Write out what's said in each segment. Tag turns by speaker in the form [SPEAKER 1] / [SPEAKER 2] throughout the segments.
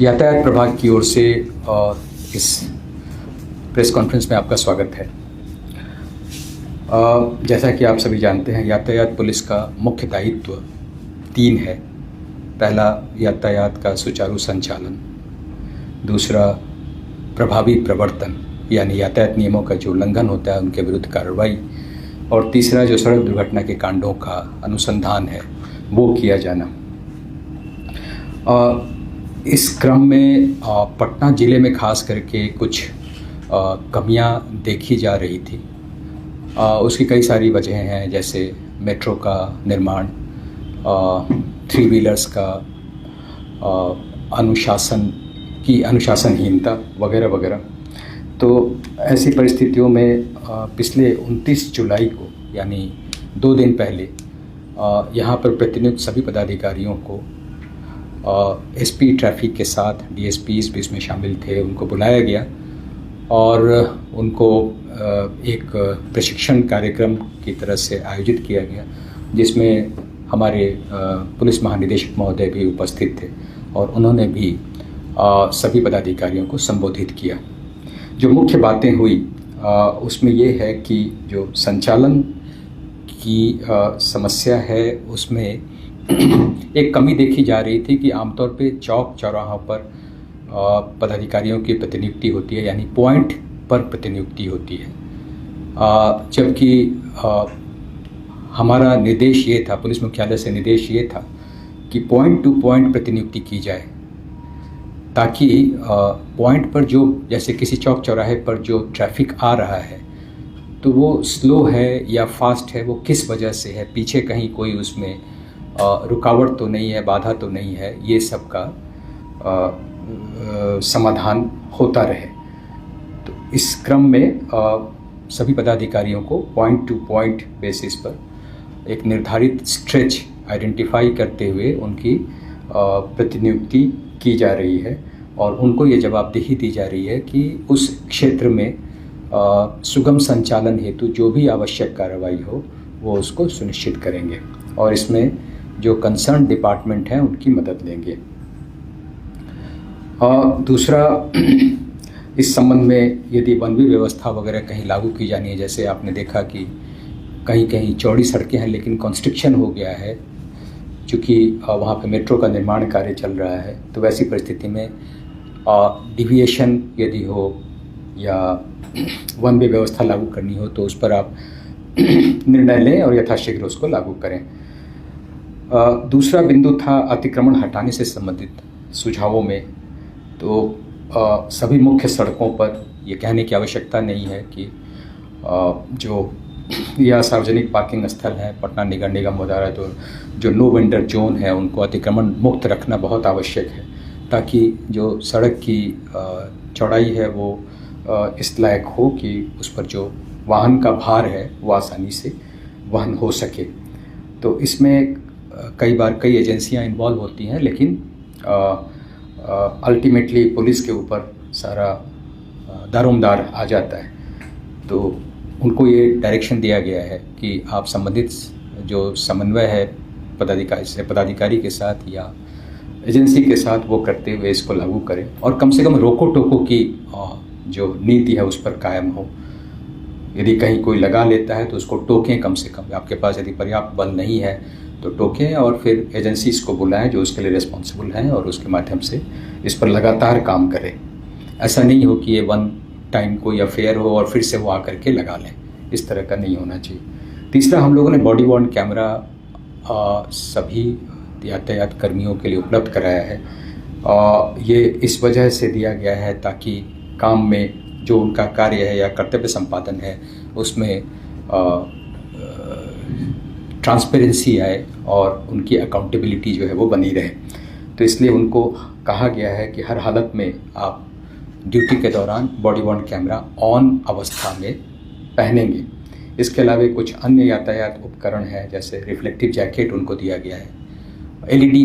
[SPEAKER 1] यातायात प्रभाग की ओर से इस प्रेस कॉन्फ्रेंस में आपका स्वागत है। जैसा कि आप सभी जानते हैं, यातायात पुलिस का मुख्य दायित्व 3 है। पहला, यातायात का सुचारू संचालन। दूसरा, प्रभावी प्रवर्तन, यानी यातायात नियमों का जो उल्लंघन होता है उनके विरुद्ध कार्रवाई। और तीसरा, जो सड़क दुर्घटना के कांडों का अनुसंधान है वो किया जाना। इस क्रम में पटना ज़िले में खास करके कुछ कमियां देखी जा रही थी। उसकी कई सारी वजहें हैं, जैसे मेट्रो का निर्माण, 3 व्हीलर्स का अनुशासनहीनता वगैरह वगैरह। तो ऐसी परिस्थितियों में पिछले 29 जुलाई को, यानी 2 दिन पहले, यहाँ पर प्रतिनियुक्त सभी पदाधिकारियों को एसपी ट्रैफिक के साथ डीएसपीज भी इसमें शामिल थे, उनको बुलाया गया और उनको एक प्रशिक्षण कार्यक्रम की तरह से आयोजित किया गया, जिसमें हमारे पुलिस महानिदेशक महोदय भी उपस्थित थे और उन्होंने भी सभी पदाधिकारियों को संबोधित किया। जो मुख्य बातें हुई उसमें ये है कि जो संचालन की समस्या है उसमें एक कमी देखी जा रही थी कि आमतौर पे चौक चौराहों पर पदाधिकारियों की प्रतिनियुक्ति होती है, यानी पॉइंट पर प्रतिनियुक्ति होती है। जबकि हमारा निर्देश ये था, पुलिस मुख्यालय से निर्देश ये था कि पॉइंट टू पॉइंट प्रतिनियुक्ति की जाए, ताकि पॉइंट पर जो, जैसे किसी चौक चौराहे पर जो ट्रैफिक आ रहा है तो वो स्लो है या फास्ट है, वो किस वजह से है, पीछे कहीं कोई उसमें रुकावट तो नहीं है, बाधा तो नहीं है, ये सब का समाधान होता रहे। तो इस क्रम में सभी पदाधिकारियों को पॉइंट टू पॉइंट बेसिस पर एक निर्धारित स्ट्रेच आइडेंटिफाई करते हुए उनकी प्रतिनियुक्ति की जा रही है और उनको ये जवाबदेही दी जा रही है कि उस क्षेत्र में सुगम संचालन हेतु जो भी आवश्यक कार्रवाई हो वो उसको सुनिश्चित करेंगे और इसमें जो कंसर्न डिपार्टमेंट हैं उनकी मदद लेंगे। दूसरा, इस संबंध में यदि वन वे व्यवस्था वगैरह कहीं लागू की जानी है, जैसे आपने देखा कि कहीं कहीं चौड़ी सड़कें हैं लेकिन कंस्ट्रक्शन हो गया है, चूँकि वहाँ पे मेट्रो का निर्माण कार्य चल रहा है, तो वैसी परिस्थिति में डिविएशन यदि हो या वन वे व्यवस्था लागू करनी हो तो उस पर आप निर्णय लें और यथाशीघ्र उसको लागू करें। दूसरा बिंदु था अतिक्रमण हटाने से संबंधित सुझावों में। तो सभी मुख्य सड़कों पर ये कहने की आवश्यकता नहीं है कि जो या सार्वजनिक पार्किंग स्थल है, पटना नगर निगम वगैरह, तो जो नो वेंडर जोन है उनको अतिक्रमण मुक्त रखना बहुत आवश्यक है, ताकि जो सड़क की चौड़ाई है वो इस लायक हो कि उस पर जो वाहन का भार है वो आसानी से वहन हो सके। तो इसमें कई बार कई एजेंसियां इन्वॉल्व होती हैं, लेकिन अल्टीमेटली पुलिस के ऊपर सारा दारोमदार आ जाता है। तो उनको ये डायरेक्शन दिया गया है कि आप संबंधित जो समन्वय है पदाधिकारी के साथ या एजेंसी के साथ वो करते हुए इसको लागू करें और कम से कम रोको टोको की जो नीति है उस पर कायम हो। यदि कहीं कोई लगा लेता है तो उसको टोकें, कम से कम आपके पास यदि पर्याप्त बल नहीं है तो टोकें और फिर एजेंसीज को बुलाएं जो उसके लिए रिस्पॉन्सिबल हैं और उसके माध्यम से इस पर लगातार काम करें। ऐसा नहीं हो कि ये वन टाइम कोई अफेयर हो और फिर से वो आकर के लगा लें, इस तरह का नहीं होना चाहिए। तीसरा, हम लोगों ने बॉडी वॉर्न कैमरा सभी यातायात कर्मियों के लिए उपलब्ध कराया है। ये इस वजह से दिया गया है ताकि काम में जो उनका कार्य है या कर्तव्य संपादन है उसमें ट्रांसपेरेंसी आए और उनकी अकाउंटेबिलिटी जो है वो बनी रहे। तो इसलिए उनको कहा गया है कि हर हालत में आप ड्यूटी के दौरान बॉडी वॉर्न कैमरा ऑन अवस्था में पहनेंगे। इसके अलावा कुछ अन्य यातायात उपकरण हैं, जैसे रिफ्लेक्टिव जैकेट उनको दिया गया है, एलईडी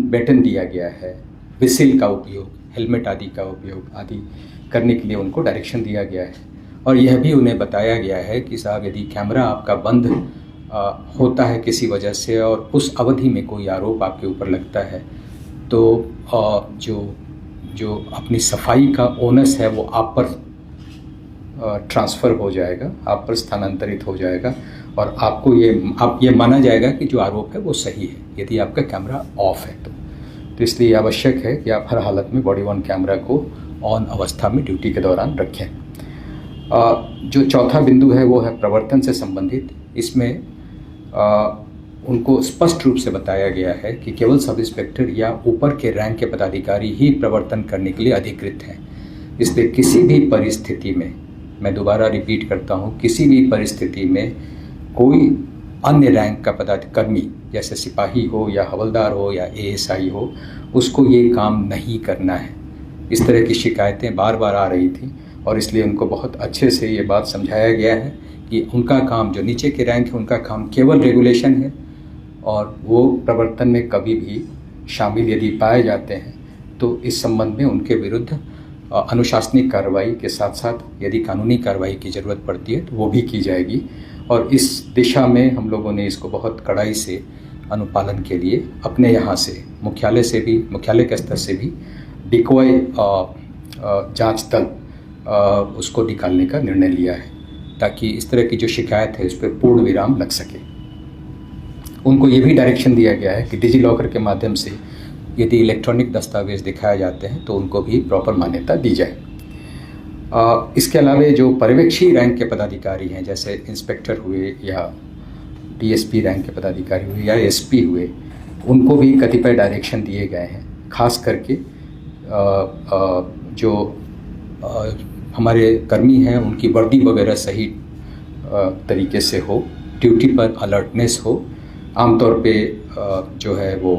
[SPEAKER 1] बैटन दिया गया है, विसिल का उपयोग, हेलमेट आदि का उपयोग आदि करने के लिए उनको डायरेक्शन दिया गया है। और यह भी उन्हें बताया गया है कि साहब, यदि कैमरा आपका बंद होता है किसी वजह से और उस अवधि में कोई आरोप आपके ऊपर लगता है तो जो जो अपनी सफाई का ओनस है वो आप पर ट्रांसफ़र हो जाएगा, आप पर स्थानांतरित हो जाएगा और आपको ये माना जाएगा कि जो आरोप है वो सही है यदि आपका कैमरा ऑफ है तो इसलिए आवश्यक है कि आप हर हालत में बॉडी वर्न कैमरा को ऑन अवस्था में ड्यूटी के दौरान रखें। जो चौथा बिंदु है वो है प्रवर्तन से संबंधित। इसमें उनको स्पष्ट रूप से बताया गया है कि केवल सब इंस्पेक्टर या ऊपर के रैंक के पदाधिकारी ही प्रवर्तन करने के लिए अधिकृत हैं। इसलिए किसी भी परिस्थिति में, मैं दोबारा रिपीट करता हूँ, किसी भी परिस्थिति में कोई अन्य रैंक का पदाधिकारी जैसे सिपाही हो या हवलदार हो या एएसआई हो, उसको ये काम नहीं करना है। इस तरह की शिकायतें बार बार आ रही थी और इसलिए उनको बहुत अच्छे से ये बात समझाया गया है कि उनका काम, जो नीचे के रैंक है, उनका काम केवल रेगुलेशन है और वो प्रवर्तन में कभी भी शामिल यदि पाए जाते हैं तो इस संबंध में उनके विरुद्ध अनुशासनिक कार्रवाई के साथ साथ यदि कानूनी कार्रवाई की ज़रूरत पड़ती है तो वो भी की जाएगी। और इस दिशा में हम लोगों ने इसको बहुत कड़ाई से अनुपालन के लिए अपने यहाँ से मुख्यालय के स्तर से भी डिकॉय जांच दल उसको निकालने का निर्णय लिया है ताकि इस तरह की जो शिकायत है उस पर पूर्ण विराम लग सके। उनको ये भी डायरेक्शन दिया गया है कि डिजी लॉकर के माध्यम से यदि इलेक्ट्रॉनिक दस्तावेज दिखाए जाते हैं तो उनको भी प्रॉपर मान्यता दी जाए। इसके अलावा जो पर्यवेक्षी रैंक के पदाधिकारी हैं, जैसे इंस्पेक्टर हुए या डीएसपी रैंक के पदाधिकारी हुए या एसपी हुए, उनको भी कतिपय डायरेक्शन दिए गए हैं। खास करके जो हमारे कर्मी हैं उनकी वर्दी वगैरह सही तरीके से हो, ड्यूटी पर अलर्टनेस हो। आमतौर पे जो है वो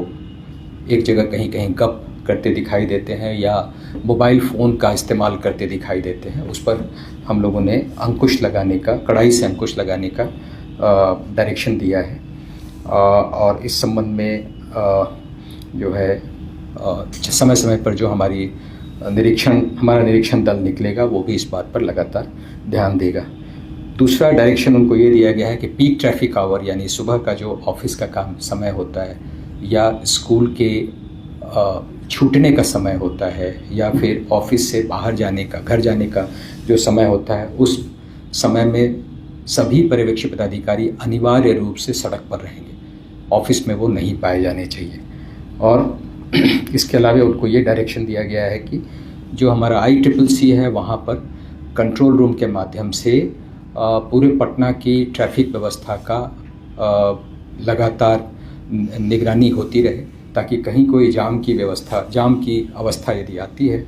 [SPEAKER 1] एक जगह कहीं कहीं गप करते दिखाई देते हैं या मोबाइल फ़ोन का इस्तेमाल करते दिखाई देते हैं, उस पर हम लोगों ने अंकुश लगाने का, कड़ाई से अंकुश लगाने का डायरेक्शन दिया है। और इस संबंध में जो है समय समय पर जो हमारा निरीक्षण दल निकलेगा वो भी इस बात पर लगातार ध्यान देगा। दूसरा डायरेक्शन उनको ये दिया गया है कि पीक ट्रैफिक आवर, यानी सुबह का जो ऑफिस का काम समय होता है या स्कूल के छूटने का समय होता है या फिर ऑफिस से बाहर जाने का, घर जाने का जो समय होता है, उस समय में सभी पर्यवेक्षी पदाधिकारी अनिवार्य रूप से सड़क पर रहेंगे, ऑफिस में वो नहीं पाए जाने चाहिए। और इसके अलावा उनको ये डायरेक्शन दिया गया है कि जो हमारा ICCC है वहाँ पर कंट्रोल रूम के माध्यम से पूरे पटना की ट्रैफिक व्यवस्था का लगातार निगरानी होती रहे ताकि कहीं कोई जाम की अवस्था यदि आती है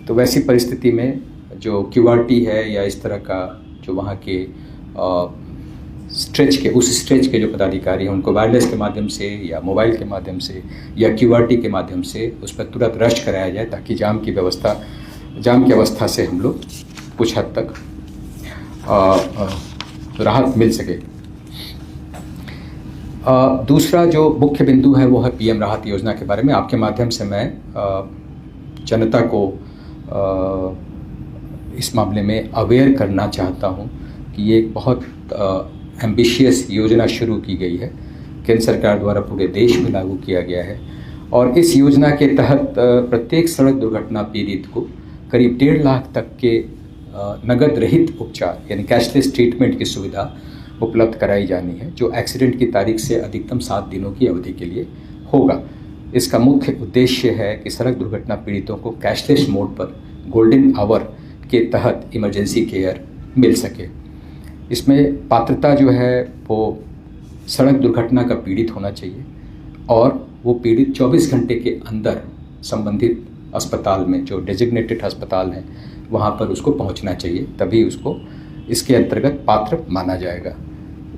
[SPEAKER 1] तो वैसी परिस्थिति में जो QRT है या इस तरह का जो वहाँ के उस स्ट्रेच के जो पदाधिकारी हैं उनको वायरलेस के माध्यम से या मोबाइल के माध्यम से या QRT के माध्यम से उस पर तुरंत रश कराया जाए ताकि जाम की अवस्था से हम लोग कुछ हद तक राहत मिल सके। दूसरा जो मुख्य बिंदु है वो है PM राहत योजना के बारे में। आपके माध्यम से मैं जनता को इस मामले में अवेयर करना चाहता हूँ कि ये एक बहुत एम्बिशियस योजना शुरू की गई है, केंद्र सरकार द्वारा पूरे देश में लागू किया गया है। और इस योजना के तहत प्रत्येक सड़क दुर्घटना पीड़ित को करीब 1.5 लाख तक के नगद रहित उपचार यानी कैशलेस ट्रीटमेंट की सुविधा उपलब्ध कराई जानी है, जो एक्सीडेंट की तारीख से अधिकतम 7 दिनों की अवधि के लिए होगा। इसका मुख्य उद्देश्य है कि सड़क दुर्घटना पीड़ितों को कैशलेस मोड पर गोल्डन आवर के तहत इमरजेंसी केयर मिल सके। इसमें पात्रता जो है वो सड़क दुर्घटना का पीड़ित होना चाहिए और वो पीड़ित 24 घंटे के अंदर संबंधित अस्पताल में, जो डेजिग्नेटेड अस्पताल हैं, वहाँ पर उसको पहुँचना चाहिए, तभी उसको इसके अंतर्गत पात्र माना जाएगा।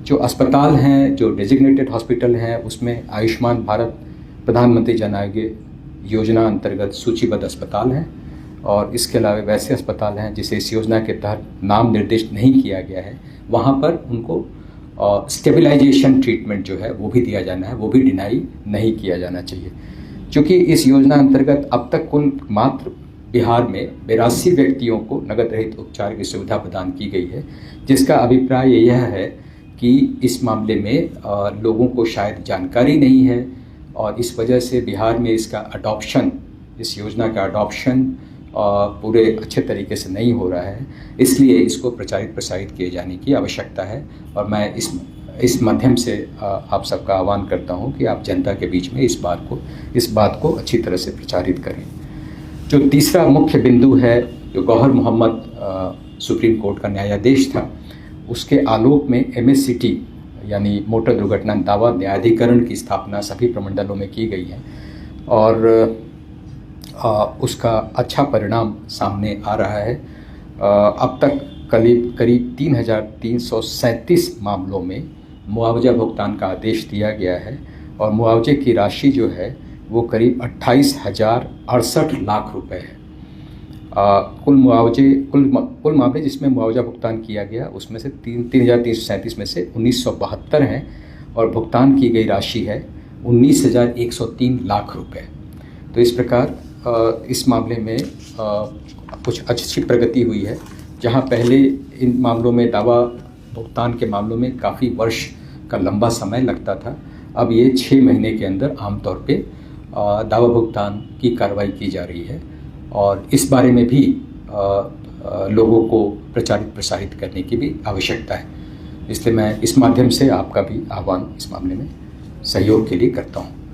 [SPEAKER 1] जो अस्पताल हैं, जो डेजिग्नेटेड हॉस्पिटल हैं, उसमें आयुष्मान भारत प्रधानमंत्री जन आरोग्य योजना अंतर्गत सूचीबद्ध अस्पताल हैं और इसके अलावा वैसे अस्पताल हैं जिसे इस योजना के तहत नाम निर्दिष्ट नहीं किया गया है, वहाँ पर उनको स्टेबलाइजेशन ट्रीटमेंट जो है वो भी दिया जाना है, वो भी डिनाई नहीं किया जाना चाहिए। क्योंकि इस योजना अंतर्गत अब तक कुल मात्र बिहार में 82 व्यक्तियों को नगद रहित उपचार की सुविधा प्रदान की गई है, जिसका अभिप्राय यह है कि इस मामले में लोगों को शायद जानकारी नहीं है और इस वजह से बिहार में इसका अडॉप्शन इस योजना का अडॉप्शन पूरे अच्छे तरीके से नहीं हो रहा है, इसलिए इसको प्रचारित प्रसारित किए जाने की आवश्यकता है। और मैं इस माध्यम से आप सबका आह्वान करता हूं कि आप जनता के बीच में इस बात को अच्छी तरह से प्रचारित करें। जो तीसरा मुख्य बिंदु है, जो गौहर मोहम्मद सुप्रीम कोर्ट का न्यायाधीश था, उसके आलोक में MSCT यानी मोटर दुर्घटना दावा न्यायाधिकरण की स्थापना सभी प्रमंडलों में की गई है और उसका अच्छा परिणाम सामने आ रहा है। अब तक करीब 3,337 मामलों में मुआवजा भुगतान का आदेश दिया गया है और मुआवजे की राशि जो है वो करीब 28,068 लाख रुपए है। कुल मामले जिसमें मुआवजा भुगतान किया गया उसमें से 3,337 में से 1,972 हैं और भुगतान की गई राशि है 19,103 लाख रुपए। तो इस प्रकार इस मामले में कुछ अच्छी प्रगति हुई है। जहां पहले इन मामलों में दावा भुगतान के मामलों में काफ़ी वर्ष का लंबा समय लगता था, अब ये 6 महीने के अंदर आमतौर पे दावा भुगतान की कार्रवाई की जा रही है और इस बारे में भी लोगों को प्रचारित प्रसारित करने की भी आवश्यकता है। इसलिए मैं इस माध्यम से आपका भी आह्वान इस मामले में सहयोग के लिए करता हूँ।